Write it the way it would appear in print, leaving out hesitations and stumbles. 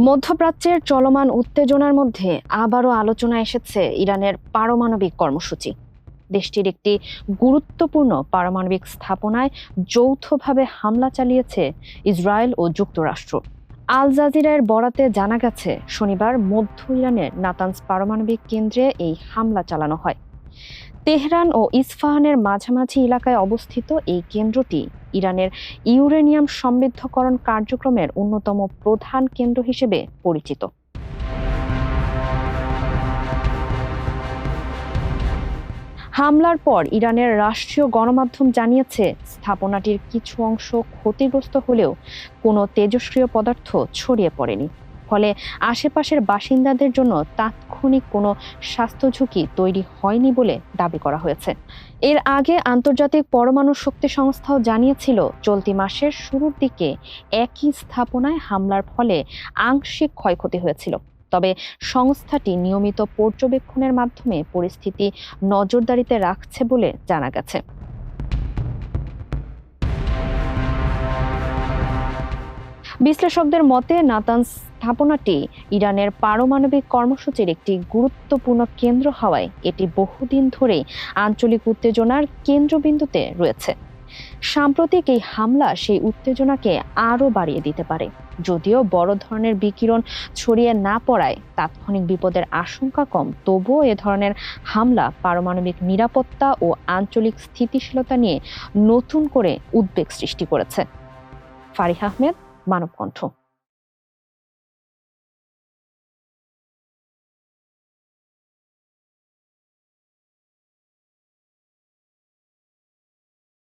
মধ্যপ্রাচ্যের চলমান উত্তেজনার মধ্যে আবারও আলোচনা এসেছে ইরানের পারমাণবিক কর্মসূচি। দেশটির একটি গুরুত্বপূর্ণ পারমাণবিক স্থাপনায় যৌথভাবে হামলা চালিয়েছে ইসরায়েল ও যুক্তরাষ্ট্র। আল জাজিরার বরাতে জানা গেছে, শনিবার মধ্য ইরানের নাতানজ পারমাণবিক কেন্দ্রে এই হামলা চালানো হয়। তেহরান ও ইস্পাহানের মাঝামাঝি এলাকায় অবস্থিত এই কেন্দ্রটি ইরানের ইউরেনিয়াম সমৃদ্ধকরণ কার্যক্রমের অন্যতম প্রধান কেন্দ্র হিসেবে পরিচিত। হামলার পর ইরানের রাষ্ট্রীয় গণমাধ্যম জানিয়েছে, স্থাপনাটির কিছু অংশ ক্ষতিগ্রস্ত হলেও কোনো তেজস্ক্রিয় পদার্থ ছড়িয়ে পড়েনি। ফলে আশেপাশের বাসিন্দাদের জন্য তাৎক্ষণিক কোনো স্বাস্থ্য ঝুঁকি তৈরি হয়নি বলে দাবি করা হয়েছে। এর আগে আন্তর্জাতিক পরমাণু শক্তি সংস্থাও জানিয়েছিল, চলতি মাসের শুরুর দিকে একই স্থাপনায় হামলার ফলে আংশিক ক্ষয়ক্ষতি হয়েছিল। তবে সংস্থাটি নিয়মিত পর্যবেক্ষণের মাধ্যমে পরিস্থিতি নজরদারিতে রাখছে বলে জানা গেছে। বিশ্লেষকদের মতে, নাতানজ স্থাপনাটি ইরানের পারমাণবিক কর্মসূচির একটি গুরুত্বপূর্ণ কেন্দ্র হওয়ায় এটি বহুদিন ধরেই আঞ্চলিক উত্তেজনার কেন্দ্রবিন্দুতে রয়েছে। সাম্প্রতিক এই হামলা সেই উত্তেজনাকে আরও বাড়িয়ে দিতে পারে। যদিও বড় ধরনের বিকিরণ ছড়িয়ে না পড়ায় তাৎক্ষণিক বিপদের আশঙ্কা কম, তবুও এ ধরনের হামলা পারমাণবিক নিরাপত্তা ও আঞ্চলিক স্থিতিশীলতা নিয়ে নতুন করে উদ্বেগ সৃষ্টি করেছে। ফারিহা আহমেদ, মানবকণ্ঠ।